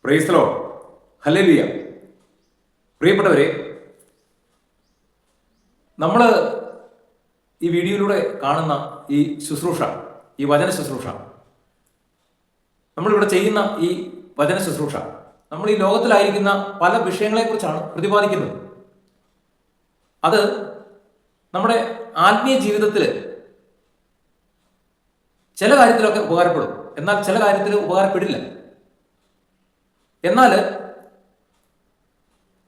Praise the Lord. Hallelujah. പ്രിയപ്പെട്ടവരെ, നമ്മൾ ഈ വീഡിയോയിലൂടെ കാണുന്ന ഈ ശുശ്രൂഷ, ഈ വചന ശുശ്രൂഷ, നമ്മളിവിടെ ചെയ്യുന്ന ഈ വചന ശുശ്രൂഷ, നമ്മൾ ഈ ലോകത്തിലായിരിക്കുന്ന പല വിഷയങ്ങളെക്കുറിച്ചാണ് പ്രതിപാദിക്കുന്നത്. അത് നമ്മുടെ ആത്മീയ ജീവിതത്തിൽ ചില കാര്യത്തിലൊക്കെ ഉപകാരപ്പെടും, എന്നാൽ ചില കാര്യത്തിൽ ഉപകാരപ്പെടില്ല. എന്നാൽ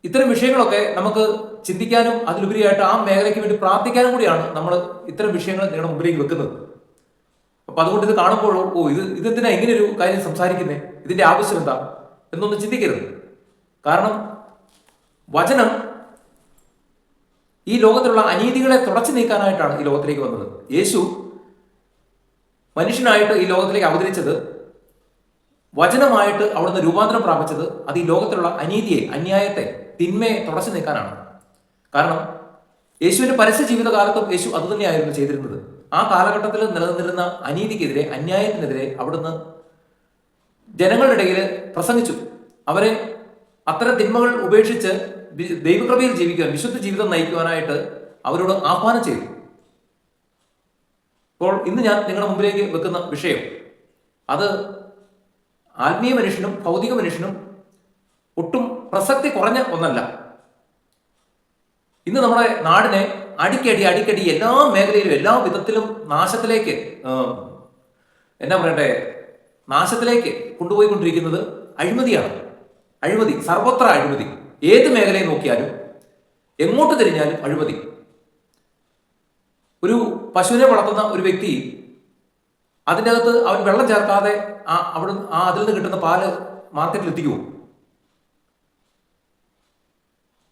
ഇത്തരം വിഷയങ്ങളൊക്കെ നമുക്ക് ചിന്തിക്കാനും അതിലുപരിയായിട്ട് ആ മേഖലയ്ക്ക് വേണ്ടി പ്രാർത്ഥിക്കാനും കൂടിയാണ് നമ്മൾ ഇത്തരം വിഷയങ്ങൾ നിങ്ങളുടെ മുമ്പിലേക്ക് വെക്കുന്നത്. അപ്പൊ അതുകൊണ്ട് ഇത് കാണുമ്പോഴോ ഇതെന്തിനാ ഇങ്ങനെ ഒരു കാര്യം സംസാരിക്കുന്നേ, ഇതിന്റെ ആവശ്യം എന്താ എന്നൊന്നും ചിന്തിക്കരുത്. കാരണം വചനം ഈ ലോകത്തിലുള്ള അനീതികളെ തുടച്ചു നീക്കാനായിട്ടാണ് ഈ ലോകത്തിലേക്ക് വന്നത്. യേശു മനുഷ്യനായിട്ട് ഈ ലോകത്തിലേക്ക് അവതരിച്ചത്, വചനമായിട്ട് അവിടുന്ന് രൂപാന്തരം പ്രാപിച്ചത്, അത് ഈ ലോകത്തിലുള്ള അനീതിയെ, അന്യായത്തെ, തിന്മയെ തുടച്ചു നീക്കാനാണ്. കാരണം യേശുവിന്റെ പരസ്യ ജീവിതകാലത്തും യേശു അതുതന്നെയായിരുന്നു ചെയ്തിരുന്നത്. ആ കാലഘട്ടത്തിൽ നിലനിന്നിരുന്ന അനീതിക്കെതിരെ, അന്യായത്തിനെതിരെ അവിടുന്ന് ജനങ്ങളുടെ ഇടയിൽ പ്രസംഗിച്ചു. അവരെ അത്തരം തിന്മകൾ ഉപേക്ഷിച്ച് ദൈവകൃപയിൽ ജീവിക്കുവാൻ, വിശുദ്ധ ജീവിതം നയിക്കുവാനായിട്ട് അവരോട് ആഹ്വാനം ചെയ്തു. അപ്പോൾ ഇന്ന് ഞാൻ നിങ്ങളുടെ മുമ്പിലേക്ക് വെക്കുന്ന വിഷയം, അത് ആത്മീയ മനുഷ്യനും ഭൗതിക മനുഷ്യനും ഒട്ടും പ്രസക്തി കുറഞ്ഞ ഒന്നല്ല. ഇന്ന് നമ്മുടെ നാടിനെ അടിക്കടി എല്ലാ മേഖലയിലും, എല്ലാ വിധത്തിലും നാശത്തിലേക്ക് നാശത്തിലേക്ക് കൊണ്ടുപോയിക്കൊണ്ടിരിക്കുന്നത് അഴിമതിയാണ്. അഴിമതി, സർവത്ര അഴിമതി. ഏത് മേഖലയെ നോക്കിയാലും, എങ്ങോട്ട് തിരിഞ്ഞാലും അഴിമതി. ഒരു പശുവിനെ വളർത്തുന്ന ഒരു വ്യക്തി അതിൻ്റെ അകത്ത് അവൻ വെള്ളം ചേർക്കാതെ അതിൽ നിന്ന് കിട്ടുന്ന പാല് മാർക്കറ്റിൽ എത്തിക്കുമോ?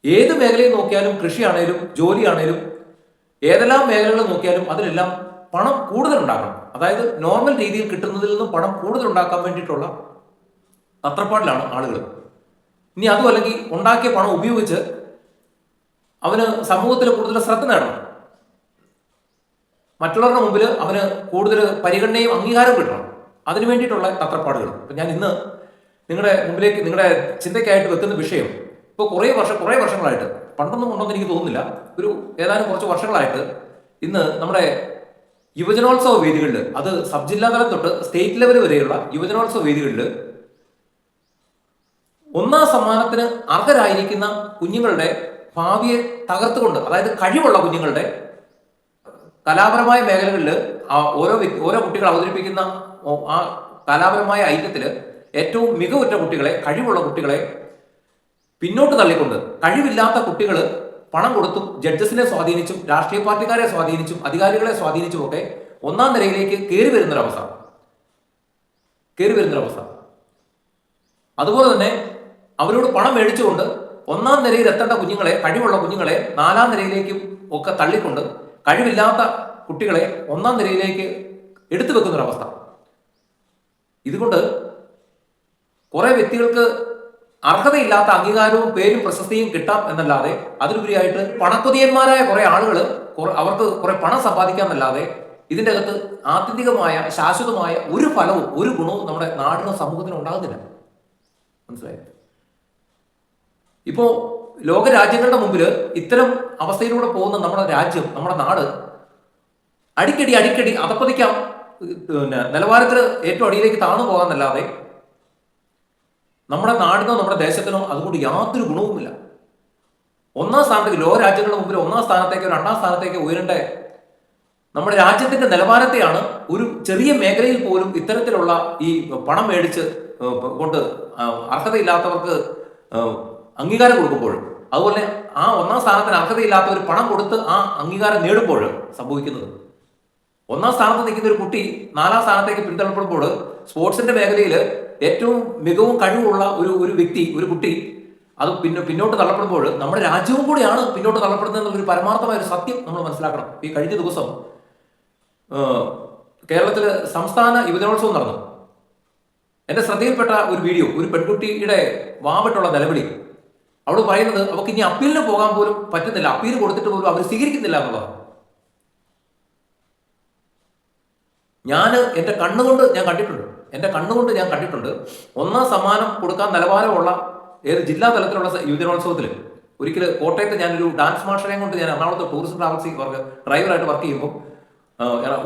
ഏത് മേഖലയിൽ നോക്കിയാലും, കൃഷിയാണേലും ജോലിയാണേലും, ഏതെല്ലാം മേഖലകൾ നോക്കിയാലും അതിലെല്ലാം പണം കൂടുതൽ ഉണ്ടാക്കണം. അതായത് നോർമൽ രീതിയിൽ കിട്ടുന്നതിൽ നിന്നും പണം കൂടുതൽ ഉണ്ടാക്കാൻ വേണ്ടിയിട്ടുള്ള തത്രപ്പാടിലാണ് ആളുകൾ. ഇനി അതും അല്ലെങ്കിൽ ഉണ്ടാക്കിയ പണം ഉപയോഗിച്ച് അവന് സമൂഹത്തിൽ കൂടുതൽ ശ്രദ്ധ നേടണം, മറ്റുള്ളവരുടെ മുമ്പിൽ അവന് കൂടുതൽ പരിഗണനയും അംഗീകാരവും കിട്ടണം. അതിനു വേണ്ടിയിട്ടുള്ള തത്രപ്പാടുകൾ. ഇപ്പം ഞാൻ ഇന്ന് നിങ്ങളുടെ മുമ്പിലേക്ക്, നിങ്ങളുടെ ചിന്തയ്ക്കായിട്ട് വെക്കുന്ന വിഷയം, ഇപ്പോൾ കുറേ വർഷങ്ങളായിട്ട്, പണ്ടൊന്നും ഉണ്ടെന്ന് എനിക്ക് തോന്നുന്നില്ല, ഒരു ഏതാനും കുറച്ച് വർഷങ്ങളായിട്ട് ഇന്ന് നമ്മുടെ യുവജനോത്സവ വേദികളിൽ, അത് സബ് ജില്ലാ തലം തൊട്ട് സ്റ്റേറ്റ് ലെവൽ വരെയുള്ള യുവജനോത്സവ വേദികളിൽ ഒന്നാം സമ്മാനത്തിന് അർഹരായിരിക്കുന്ന കുഞ്ഞുങ്ങളുടെ ഭാവിയെ തകർത്തുകൊണ്ട്, അതായത് കഴിവുള്ള കുഞ്ഞുങ്ങളുടെ കലാപരമായ മേഖലകളിൽ ഓരോ കുട്ടികൾ അവതരിപ്പിക്കുന്ന ആ കലാപരമായ ഐക്യത്തിൽ ഏറ്റവും മികവുറ്റ കുട്ടികളെ, കഴിവുള്ള കുട്ടികളെ പിന്നോട്ട് തള്ളിക്കൊണ്ട് കഴിവില്ലാത്ത കുട്ടികൾ പണം കൊടുത്തും ജഡ്ജസിനെ സ്വാധീനിച്ചും രാഷ്ട്രീയ പാർട്ടിക്കാരെ സ്വാധീനിച്ചും അധികാരികളെ സ്വാധീനിച്ചും ഒക്കെ ഒന്നാം നിരയിലേക്ക് കയറി വരുന്നൊരവസ്ഥ. അതുപോലെ തന്നെ അവരോട് പണം മേടിച്ചുകൊണ്ട് ഒന്നാം നിരയിൽ എത്തേണ്ട കുഞ്ഞുങ്ങളെ, കഴിവുള്ള കുഞ്ഞുങ്ങളെ നാലാം നിരയിലേക്കും ഒക്കെ തള്ളിക്കൊണ്ട് കഴിവില്ലാത്ത കുട്ടികളെ ഒന്നാം നിരയിലേക്ക് എടുത്തു വെക്കുന്നൊരവസ്ഥ. ഇതുകൊണ്ട് കുറെ വ്യക്തികൾക്ക് അർഹതയില്ലാത്ത അംഗീകാരവും പേരും പ്രശസ്തിയും കിട്ടാം എന്നല്ലാതെ, അതിലുപരിയായിട്ട് പണക്കൊതിയന്മാരായ കുറെ ആളുകൾ അവർക്ക് കുറെ പണം സമ്പാദിക്കാമെന്നല്ലാതെ ഇതിൻ്റെ അകത്ത് ആത്യന്തികമായ, ശാശ്വതമായ ഒരു ഫലവും ഒരു ഗുണവും നമ്മുടെ നാടിനോ സമൂഹത്തിനോ ഉണ്ടാകുന്നില്ല. മനസ്സിലായത്? ഇപ്പോ ലോകരാജ്യങ്ങളുടെ മുമ്പിൽ ഇത്തരം അവസ്ഥയിലൂടെ പോകുന്ന നമ്മുടെ രാജ്യം, നമ്മുടെ നാട് അടിക്കടി അധപ്പതിക്കാം, നിലവാരത്തിൽ ഏറ്റവും അടിയിലേക്ക് താഴ്ന്നു പോകാമെന്നല്ലാതെ നമ്മുടെ നാടിനോ നമ്മുടെ ദേശത്തിനോ അതുകൊണ്ട് യാതൊരു ഗുണവുമില്ല. ഒന്നാം സ്ഥാനത്തേക്ക്, ലോക രാജ്യങ്ങളുടെ മുമ്പിൽ ഒന്നാം സ്ഥാനത്തേക്കോ രണ്ടാം സ്ഥാനത്തേക്കോ ഉയരേണ്ട നമ്മുടെ രാജ്യത്തിന്റെ നിലവാരത്തെയാണ് ഒരു ചെറിയ മേഖലയിൽ പോലും ഇത്തരത്തിലുള്ള ഈ പണം മേടിച്ച് കൊണ്ട് അർഹതയില്ലാത്തവർക്ക് അംഗീകാരം കൊടുക്കുമ്പോഴും, അതുപോലെ ആ ഒന്നാം സ്ഥാനത്തിന് അർഹതയില്ലാത്തവർ പണം കൊടുത്ത് ആ അംഗീകാരം നേടുമ്പോൾ സംഭവിക്കുന്നത്, ഒന്നാം സ്ഥാനത്ത് നിൽക്കുന്ന ഒരു കുട്ടി നാലാം സ്ഥാനത്തേക്ക് പിന്തള്ളപ്പെടുമ്പോൾ, സ്പോർട്സിന്റെ മേഖലയിൽ ഏറ്റവും മികവും കഴിവുള്ള ഒരു വ്യക്തി, ഒരു കുട്ടി അത് പിന്നോട്ട് തള്ളപ്പെടുമ്പോൾ നമ്മുടെ രാജ്യവും കൂടിയാണ് പിന്നോട്ട് തള്ളപ്പെടുന്നത് എന്നുള്ളൊരു പരമാർത്ഥമായ ഒരു സത്യം നമ്മൾ മനസ്സിലാക്കണം. ഈ കഴിഞ്ഞ ദിവസം കേരളത്തിൽ സംസ്ഥാന യുവജനോത്സവം നടന്നു. എന്റെ ശ്രദ്ധയിൽപ്പെട്ട ഒരു വീഡിയോ, ഒരു പെൺകുട്ടിയുടെ വാവിട്ടുള്ള നിലവിളി. അവൾ പറയുന്നത് അവർക്ക് ഇനി അപ്പീലിന് പോകാൻ പോലും പറ്റുന്നില്ല, അപ്പീൽ കൊടുത്തിട്ട് പോലും അവർ സ്വീകരിക്കുന്നില്ല എന്നുള്ളതാണ്. ഞാൻ എൻ്റെ കണ്ണുകൊണ്ട് ഞാൻ കണ്ടിട്ടുണ്ട്. എൻ്റെ കണ്ണുകൊണ്ട് ഞാൻ കണ്ടിട്ടുണ്ട്. ഒന്നാം സമ്മാനം കൊടുക്കാൻ നിലവാരമുള്ള ഏത് ജില്ലാ തലത്തിലുള്ള യുവജനോത്സവത്തിൽ ഒരിക്കൽ കോട്ടയത്ത് ഞാനൊരു ഡാൻസ് മാസ്റ്ററെയും കൊണ്ട് ഞാൻ എറണാകുളത്ത് ടൂറിസ്റ്റ് ട്രാവൽസിൽ ഡ്രൈവറായിട്ട് വർക്ക് ചെയ്യുമ്പോൾ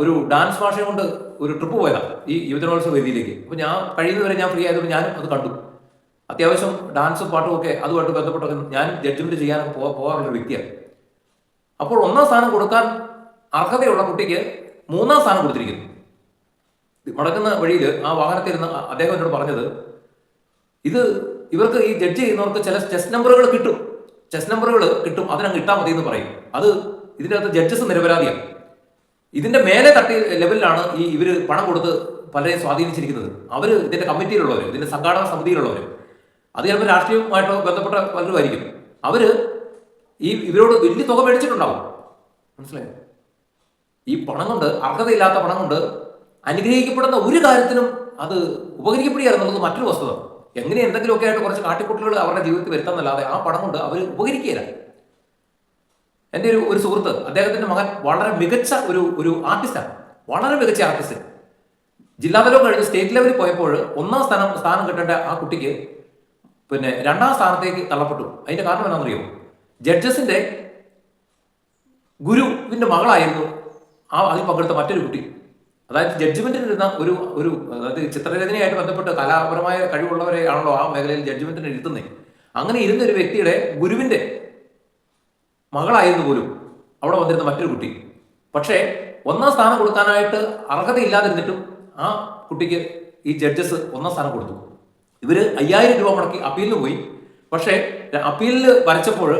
ഒരു ഡാൻസ് മാസ്റ്ററെയും കൊണ്ട് ഒരു ട്രിപ്പ് പോയതാണ് ഈ യുവജനോത്സവ വേദിയിലേക്ക്. അപ്പോൾ ഞാൻ കഴിയുന്നവരെ ഞാൻ ഫ്രീ ആയതുകൊണ്ട് ഞാനും അത് കണ്ടു. അത്യാവശ്യം ഡാൻസും പാട്ടും ഒക്കെ അതുമായിട്ട് ബന്ധപ്പെട്ടൊക്കെ ഞാൻ ജഡ്ജ്മെന്റ് ചെയ്യാൻ പോകാറുള്ള വ്യക്തിയാണ്. അപ്പോൾ ഒന്നാം സ്ഥാനം കൊടുക്കാൻ അർഹതയുള്ള കുട്ടിക്ക് മൂന്നാം സ്ഥാനം കൊടുത്തിരിക്കുന്നു. മടക്കുന്ന വഴിയിൽ ആ വാഹനത്തിരുന്ന് അദ്ദേഹം എന്നോട് പറഞ്ഞത്, ഇവർക്ക് ഈ ജഡ്ജ് ചെയ്യുന്നവർക്ക് ചില ചെസ് നമ്പറുകൾ കിട്ടും, അതിനങ്ങ് ഇട്ടാൽ മതി എന്ന് പറയും. അത് ഇതിൻ്റെ അകത്ത് ജഡ്ജസ് നിരപരാധിയാണ്. ഇതിന്റെ മേലെ ലെവലിലാണ് ഇവര് പണം കൊടുത്ത് പലരെയും സ്വാധീനിച്ചിരിക്കുന്നത്. അവർ ഇതിന്റെ കമ്മിറ്റിയിലുള്ളവർ, ഇതിന്റെ സംഘാടക സമിതിയിലുള്ളവർ, അത് ചിലപ്പോൾ രാഷ്ട്രീയവുമായിട്ട് ബന്ധപ്പെട്ട പലരുമായിരിക്കും. അവര് ഇവരോട് വലിയ തുക മേടിച്ചിട്ടുണ്ടാവും. മനസ്സിലായോ? ഈ പണം കൊണ്ട്, അർഹതയില്ലാത്ത പണം കൊണ്ട് അനുഗ്രഹിക്കപ്പെടുന്ന ഒരു കാര്യത്തിനും അത് ഉപകരിക്കപ്പെടുക എന്നുള്ളത് മറ്റൊരു വസ്തുത. എങ്ങനെ എന്തെങ്കിലുമൊക്കെ ആയിട്ട് കുറച്ച് കാട്ടിക്കൂട്ടലുകൾ അവരുടെ ജീവിതത്തിൽ വരുത്താന്നല്ലാതെ ആ പണം കൊണ്ട് അവർ ഉപകരിക്കുകയില്ല. എൻ്റെ ഒരു സുഹൃത്ത്, അദ്ദേഹത്തിന്റെ മകൻ വളരെ മികച്ച ഒരു ആർട്ടിസ്റ്റാണ്, വളരെ മികച്ച ആർട്ടിസ്റ്റ്. ജില്ലാതലം കഴിഞ്ഞ് സ്റ്റേറ്റ് ലെവലിൽ പോയപ്പോൾ ഒന്നാം സ്ഥാനം കിട്ടേണ്ട ആ കുട്ടിക്ക് പിന്നെ രണ്ടാം സ്ഥാനത്തേക്ക് തള്ളപ്പെട്ടു. അതിന്റെ കാരണം എന്താണെന്നറിയോ? ജഡ്ജസിന്റെ ഗുരുവിന്റെ മകളായിരുന്നു അതിൽ പങ്കെടുത്ത മറ്റൊരു കുട്ടി. അതായത് ജഡ്ജ്മെന്റിനിരുന്ന അതായത് ചിത്രരചനയായിട്ട് ബന്ധപ്പെട്ട് കലാപരമായ കഴിവുള്ളവരെ ആണല്ലോ ആ മേഖലയിൽ ജഡ്ജ്മെന്റിന് ഇരുത്തുന്നത്. അങ്ങനെ ഇരുന്ന ഒരു വ്യക്തിയുടെ ഗുരുവിന്റെ മകളായിരുന്നു പോലും അവിടെ വന്നിരുന്ന മറ്റൊരു കുട്ടി. പക്ഷേ ഒന്നാം സ്ഥാനം കൊടുക്കാനായിട്ട് അർഹതയില്ലാതിരുന്നിട്ടും ആ കുട്ടിക്ക് ഈ ജഡ്ജസ് ഒന്നാം സ്ഥാനം കൊടുത്തു. ഇവര് 5000 രൂപ മുടക്കി അപ്പീലിന് പോയി. പക്ഷേ അപ്പീലിൽ വരച്ചപ്പോൾ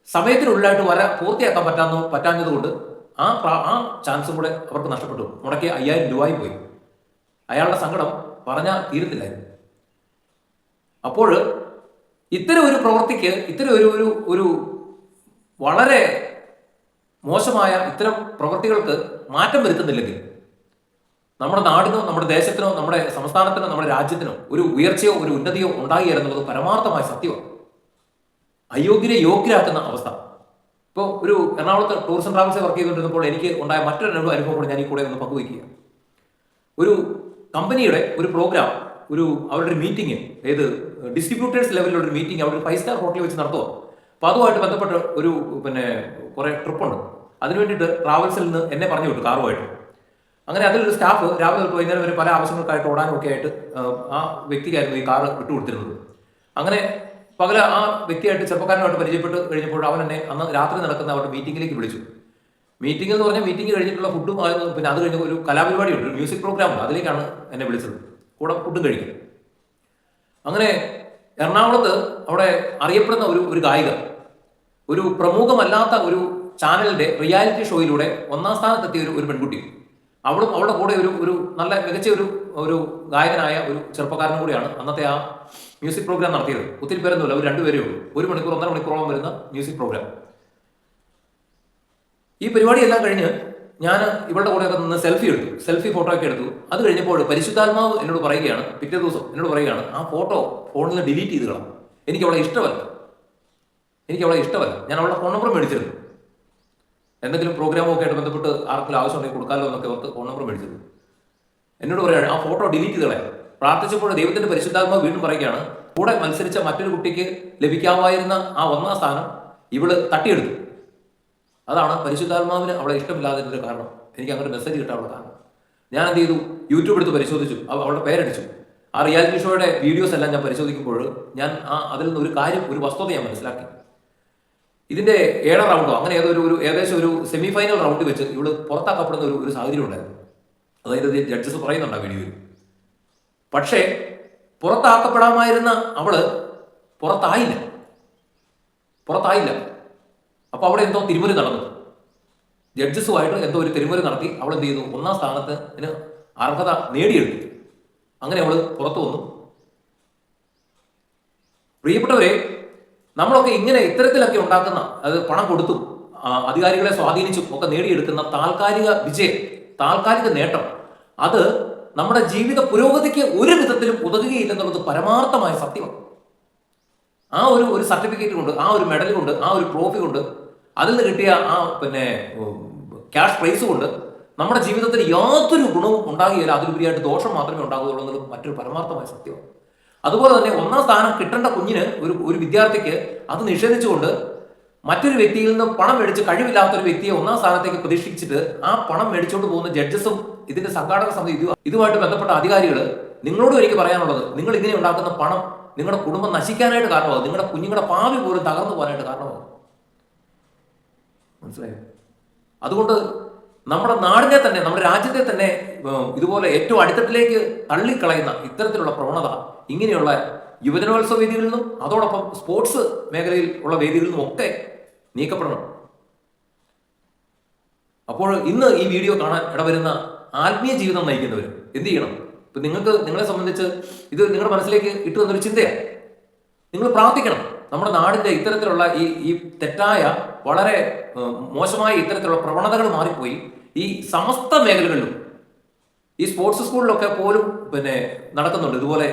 സമയത്തിനുള്ളിലായിട്ട് പൂർത്തിയാക്കാൻ പറ്റാഞ്ഞതുകൊണ്ട് ആ ചാൻസും കൂടെ അവർക്ക് നഷ്ടപ്പെട്ടു. മുടക്കിയ 5000 രൂപയും പോയി. അയാളുടെ സങ്കടം പറഞ്ഞാൽ തീരുന്നില്ലായിരുന്നു. അപ്പോൾ ഇത്തരം ഒരു പ്രവൃത്തിക്ക്, ഇത്തരം ഒരു വളരെ മോശമായ ഇത്തരം പ്രവൃത്തികൾക്ക് മാറ്റം വരുത്തുന്നില്ലെങ്കിൽ നമ്മുടെ നാടിനോ, നമ്മുടെ ദേശത്തിനോ, നമ്മുടെ സംസ്ഥാനത്തിനോ, നമ്മുടെ രാജ്യത്തിനോ ഒരു ഉയർച്ചയോ ഒരു ഉന്നതിയോ ഉണ്ടായി എന്നുള്ളത് പരമാർത്ഥമായ സത്യമാണ്. അയോഗ്യരെ യോഗ്യരാക്കുന്ന അവസ്ഥ. ഇപ്പോൾ ഒരു എറണാകുളത്ത് ടൂറിസം ട്രാവൽസ് വർക്ക് ചെയ്തുകൊണ്ടിരുന്നപ്പോൾ എനിക്ക് ഉണ്ടായ മറ്റൊരു അനുഭവം കൂടെ ഞാൻ ഈ കൂടെ ഒന്ന് പങ്കുവയ്ക്കുക. ഒരു കമ്പനിയുടെ ഒരു പ്രോഗ്രാം, അവരുടെ ഒരു മീറ്റിംഗ്, ഡിസ്ട്രിബ്യൂട്ടേഴ്സ് ലെവലിലുള്ള ഒരു മീറ്റിംഗ് അവർ 5 സ്റ്റാർ ഹോട്ടലിൽ വെച്ച് നടത്തുക. അപ്പോൾ അതുമായിട്ട് ബന്ധപ്പെട്ട് കുറേ ട്രിപ്പുണ്ട്. അതിന് വേണ്ടിയിട്ട് ട്രാവൽസിൽ നിന്ന് എന്നെ പറഞ്ഞു വിട്ടു കാറുമായിട്ട്. അങ്ങനെ അതിലൊരു സ്റ്റാഫ് രാവിലെ തൊട്ട് വൈകുന്നേരം വരെ പല ആവശ്യങ്ങൾക്കായിട്ട് ഓടാനും ഒക്കെ ആയിട്ട് ആ വ്യക്തിക്കായിരുന്നു ഈ കാറ് വിട്ടുകൊടുത്തിരുന്നത്. അങ്ങനെ പകല ആ വ്യക്തിയായിട്ട് ചെറുപ്പക്കാരനുമായിട്ട് പരിചയപ്പെട്ട് കഴിഞ്ഞപ്പോൾ അവൻ എന്നെ അന്ന് രാത്രി നടക്കുന്ന അവരുടെ മീറ്റിംഗിലേക്ക് വിളിച്ചു. മീറ്റിംഗ് എന്ന് പറഞ്ഞാൽ മീറ്റിംഗ് കഴിഞ്ഞിട്ടുള്ള ഫുഡും ആയിരുന്നു. പിന്നെ അത് കഴിഞ്ഞ് ഒരു കലാപരിപാടിയുണ്ട്, ഒരു മ്യൂസിക് പ്രോഗ്രാം ഉണ്ട്. അതിലേക്കാണ് എന്നെ വിളിച്ചത്, കൂടെ ഫുഡും കഴിക്കും. അങ്ങനെ എറണാകുളത്ത് അവിടെ അറിയപ്പെടുന്ന ഒരു ഗായിക, ഒരു പ്രമുഖമല്ലാത്ത ഒരു ചാനലിന്റെ റിയാലിറ്റി ഷോയിലൂടെ ഒന്നാം സ്ഥാനത്തെത്തിയ ഒരു പെൺകുട്ടി, അവളുടെ കൂടെ ഒരു നല്ല മികച്ച ഒരു ഗായകനായ ഒരു ചെറുപ്പക്കാരനും കൂടിയാണ് അന്നത്തെ ആ മ്യൂസിക് പ്രോഗ്രാം നടത്തിയത്. ഒത്തിരി പേരൊന്നുമില്ല, അവർ 2 പേരേ ഉള്ളൂ. 1 മണിക്കൂർ 1.5 മണിക്കൂറോളം വരുന്ന മ്യൂസിക് പ്രോഗ്രാം. ഈ പരിപാടിയെല്ലാം കഴിഞ്ഞ് ഞാൻ ഇവളുടെ കൂടെയൊക്കെ നിന്ന് സെൽഫി ഫോട്ടോ ഒക്കെ എടുത്തു. അത് കഴിഞ്ഞപ്പോൾ പരിശുദ്ധാത്മാവ് എന്നോട് പറയുകയാണ്, പിറ്റേ ദിവസം എന്നോട് പറയുകയാണ്, ആ ഫോട്ടോ ഫോണിൽ നിന്ന് ഡിലീറ്റ് ചെയ്ത് കളാം, എനിക്ക് അവളെ ഇഷ്ടമല്ല. ഞാൻ അവളുടെ ഫോൺ നമ്പർ മേടിച്ചിരുന്നു. എന്തെങ്കിലും പ്രോഗ്രാമോ ഒക്കെ ആയിട്ട് ബന്ധപ്പെട്ട് ആർക്കെങ്കിലും ആവശ്യമുണ്ടെങ്കിൽ കൊടുക്കാമല്ലോ എന്നൊക്കെ ഓർത്ത് ഫോൺ നമ്പർ മേടിച്ചത്. എന്നോട് പറയുകയാണ് ആ ഫോട്ടോ ഡിലീറ്റ് ചെയ്ത് കളയാം. പ്രാർത്ഥിച്ചപ്പോൾ ദൈവത്തിന്റെ പരിശുദ്ധാത്മാവ് വീണ്ടും പറയുകയാണ്, കൂടെ മത്സരിച്ച മറ്റൊരു കുട്ടിക്ക് ലഭിക്കാമായിരുന്ന ആ ഒന്നാം സ്ഥാനം ഇവള് തട്ടിയെടുത്തു. അതാണ് പരിശുദ്ധാത്മാവിന് അവളെ ഇഷ്ടമില്ലാതിന്റെ കാരണം. എനിക്ക് അങ്ങനെ മെസ്സേജ് കിട്ടാനുള്ള കാരണം. ഞാൻ എന്ത് ചെയ്തു, യൂട്യൂബ് എടുത്ത് പരിശോധിച്ചു, അവളുടെ പേരടിച്ചു. ആ റിയാലിറ്റി ഷോയുടെ വീഡിയോസ് എല്ലാം ഞാൻ പരിശോധിക്കുമ്പോൾ ഞാൻ അതിൽ നിന്ന് ഒരു വസ്തുത ഞാൻ മനസ്സിലാക്കി. ഇതിന്റെ 7ാം റൗണ്ടോ അങ്ങനെ ഏകദേശം ഒരു സെമി ഫൈനൽ റൗണ്ട് വെച്ച് ഇവള് പുറത്താക്കപ്പെടുന്ന ഒരു സാഹചര്യം ഉണ്ടായിരുന്നു. അതായത് ജഡ്ജസ് പറയുന്നുണ്ട് ആ വീഡിയോയിൽ. പക്ഷേ പുറത്താക്കപ്പെടാമായിരുന്ന അവള് പുറത്തായില്ല. അപ്പൊ അവിടെ എന്തോ തിരുമുറി നടന്നു. ജഡ്ജസുമായിട്ട് എന്തോ ഒരു തിരുമുറി നടത്തി അവൾ എന്ത് ചെയ്യുന്നു, ഒന്നാം സ്ഥാനത്തിന് അർഹത നേടിയെടുത്തു. അങ്ങനെ അവള് പുറത്തു വന്നു. പ്രിയപ്പെട്ടവരെ, നമ്മളൊക്കെ ഇത്തരത്തിലൊക്കെ ഉണ്ടാക്കുന്ന, അത് പണം കൊടുത്തും അധികാരികളെ സ്വാധീനിച്ചും ഒക്കെ നേടിയെടുക്കുന്ന താൽക്കാലിക വിജയം, താൽക്കാലിക നേട്ടം, അത് നമ്മുടെ ജീവിത പുരോഗതിക്ക് ഒരു വിധത്തിലും ഉതകുകയില്ലെന്നുള്ളത് പരമാർത്ഥമായ സത്യമാണ്. ആ ഒരു സർട്ടിഫിക്കറ്റ് കൊണ്ട്, ആ ഒരു മെഡൽ കൊണ്ട്, ആ ഒരു ട്രോഫി കൊണ്ട്, അതിൽ നിന്ന് കിട്ടിയ ആ ക്യാഷ് പ്രൈസ് കൊണ്ട് നമ്മുടെ ജീവിതത്തിൽ യാതൊരു ഗുണവും ഉണ്ടാകുകയില്ല, അതിലുപരിയായിട്ട് ദോഷം മാത്രമേ ഉണ്ടാകുകയുള്ളൂ എന്നത് മറ്റൊരു പരമാർത്ഥമായ സത്യമാണ്. അതുപോലെ തന്നെ ഒന്നാം സ്ഥാനം കിട്ടേണ്ട കുഞ്ഞിന്, ഒരു വിദ്യാർത്ഥിക്ക് അത് നിഷേധിച്ചുകൊണ്ട് മറ്റൊരു വ്യക്തിയിൽ നിന്ന് പണം മേടിച്ച് കഴിവില്ലാത്ത ഒരു വ്യക്തിയെ ഒന്നാം സ്ഥാനത്തേക്ക് പ്രതീക്ഷിച്ചിട്ട് ആ പണം മേടിച്ചുകൊണ്ട് പോകുന്ന ജഡ്ജസും ഇതിന്റെ സംഘാടക സമിതി, ഇതുമായിട്ട് ബന്ധപ്പെട്ട അധികാരികൾ, നിങ്ങളോടും എനിക്ക് പറയാനുള്ളത്, നിങ്ങൾ ഇങ്ങനെ ഉണ്ടാക്കുന്ന പണം നിങ്ങളുടെ കുടുംബം നശിക്കാനായിട്ട് കാരണമാകും, നിങ്ങളുടെ കുഞ്ഞുങ്ങളുടെ ഭാവി പോലും തകർന്നു പോകാനായിട്ട് കാരണമാകും. മനസ്സിലായോ? അതുകൊണ്ട് നമ്മുടെ നാടിനെ തന്നെ, നമ്മുടെ രാജ്യത്തെ തന്നെ ഇതുപോലെ ഏറ്റവും അടിത്തട്ടിലേക്ക് തള്ളിക്കളയുന്ന ഇത്തരത്തിലുള്ള പ്രവണത ഇങ്ങനെയുള്ള യുവജനോത്സവ വേദികളിൽ നിന്നും അതോടൊപ്പം സ്പോർട്സ് മേഖലയിൽ ഉള്ള വേദികളിൽ നിന്നും ഒക്കെ നീക്കപ്പെടണം. അപ്പോൾ ഇന്ന് ഈ വീഡിയോ കാണാൻ ഇടവരുന്ന ആത്മീയ ജീവിതം നയിക്കുന്നവർ എന്ത് ചെയ്യണം? ഇപ്പൊ നിങ്ങളെ സംബന്ധിച്ച് ഇത് നിങ്ങളുടെ മനസ്സിലേക്ക് ഇട്ടു തന്നൊരു ചിന്തയാണ്. നിങ്ങൾ പ്രാർത്ഥിക്കണം, നമ്മുടെ നാടിന്റെ ഇത്തരത്തിലുള്ള ഈ തെറ്റായ, വളരെ മോശമായ ഇത്തരത്തിലുള്ള പ്രവണതകൾ മാറിപ്പോയി ഈ സമസ്ത മേഖലകളിലും, ഈ സ്പോർട്സ് സ്കൂളിലൊക്കെ പോലും നടക്കുന്നുണ്ട് ഇതുപോലെ.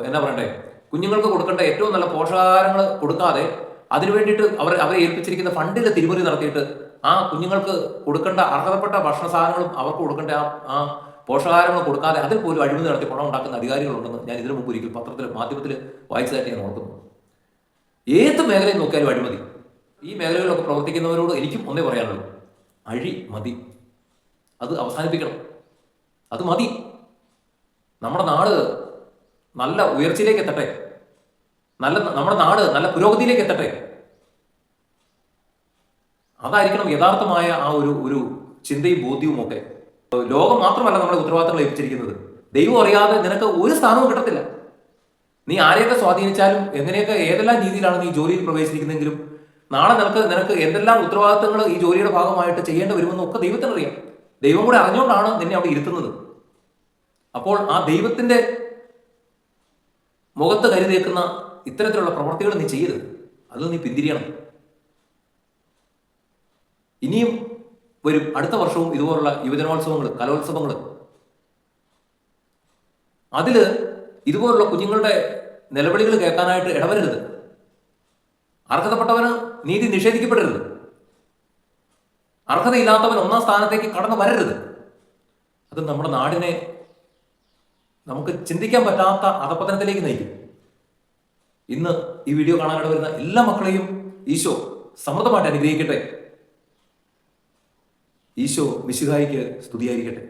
എന്നാ പറയണ്ടേ, കുഞ്ഞുങ്ങൾക്ക് കൊടുക്കേണ്ട ഏറ്റവും നല്ല പോഷകാഹാരങ്ങൾ കൊടുക്കാതെ അതിനു വേണ്ടിയിട്ട് അവരെ ഏൽപ്പിച്ചിരിക്കുന്ന ഫണ്ടിൽ തിരിമറി നടത്തിയിട്ട് ആ കുഞ്ഞുങ്ങൾക്ക് കൊടുക്കേണ്ട അർഹതപ്പെട്ട ഭക്ഷണ സാധനങ്ങളും അവർക്ക് കൊടുക്കേണ്ട ആ പോഷകാഹാരങ്ങൾ കൊടുക്കാതെ അതിൽ പോലും അഴിമതി നടത്തി പണം ഉണ്ടാക്കുന്ന അധികാരികളുണ്ടെന്ന് ഞാൻ ഇതിനു മുമ്പ് ഒരിക്കൽ പത്രത്തിൽ, മാധ്യമത്തിൽ വായിച്ചതായിട്ട് ഞാൻ ഓർക്കുന്നു. ഏത് മേഖലയിൽ നോക്കിയാലും അഴിമതി. ഈ മേഖലകളിലൊക്കെ പ്രവർത്തിക്കുന്നവരോട് എനിക്കും ഒന്നേ പറയാനുള്ളൂ, മതി, അത് അവസാനിപ്പിക്കണം, അത് മതി. നമ്മുടെ നാട് നല്ല ഉയർച്ചയിലേക്ക് എത്തട്ടെ, നമ്മുടെ നാട് നല്ല പുരോഗതിയിലേക്ക് എത്തട്ടെ. അതായിരിക്കണം യഥാർത്ഥമായ ആ ഒരു ചിന്തയും ബോധ്യവും ഒക്കെ. ലോകം മാത്രമല്ല നമ്മളെ ഉത്തരവാദിത്തങ്ങൾ ഏൽപ്പിച്ചിരിക്കുന്നത്. ദൈവം അറിയാതെ നിനക്ക് ഒരു സ്ഥാനവും കിട്ടത്തില്ല. നീ ആരെയൊക്കെ സ്വാധീനിച്ചാലും, എങ്ങനെയൊക്കെ ഏതെല്ലാം രീതിയിലാണ് നീ ജോലിയിൽ പ്രവേശിച്ചിരിക്കുന്നതെങ്കിലും, നാളെ നിനക്ക് എന്തെല്ലാം ഉത്തരവാദിത്തങ്ങൾ ഈ ജോലിയുടെ ഭാഗമായിട്ട് ചെയ്യേണ്ടി വരുമെന്നൊക്കെ ദൈവത്തിനറിയാം. ദൈവം കൂടെ അറിഞ്ഞുകൊണ്ടാണ് നിന്നെ അവിടെ ഇരുത്തുന്നത്. അപ്പോൾ ആ ദൈവത്തിന്റെ മുഖത്ത് കരുതേക്കുന്ന ഇത്തരത്തിലുള്ള പ്രവർത്തികൾ നീ ചെയ്യരുത്, അതിൽ നീ പിന്തിരിയണം. ഇനിയും വരും, അടുത്ത വർഷവും ഇതുപോലുള്ള യുവജനോത്സവങ്ങൾ, കലോത്സവങ്ങൾ, അതില് ഇതുപോലുള്ള കുഞ്ഞുങ്ങളുടെ നിലവിളികൾ കേൾക്കാനായിട്ട് ഇടവരരുത്. അർഹതപ്പെട്ടവന് നീതി നിഷേധിക്കപ്പെടരുത്. അർഹതയില്ലാത്തവൻ ഒന്നാം സ്ഥാനത്തേക്ക് കടന്നു വരരുത്. അത് നമ്മുടെ നാടിനെ നമുക്ക് ചിന്തിക്കാൻ പറ്റാത്ത അധപതനത്തിലേക്ക് നയിക്കും. ഇന്ന് ഈ വീഡിയോ കാണാനിട വരുന്ന എല്ലാ മക്കളെയും ഈശോ സമൃദ്ധമായിട്ട് അനുഗ്രഹിക്കട്ടെ. ഈശോ മിശിഹായിക്ക് സ്തുതിയായിരിക്കട്ടെ.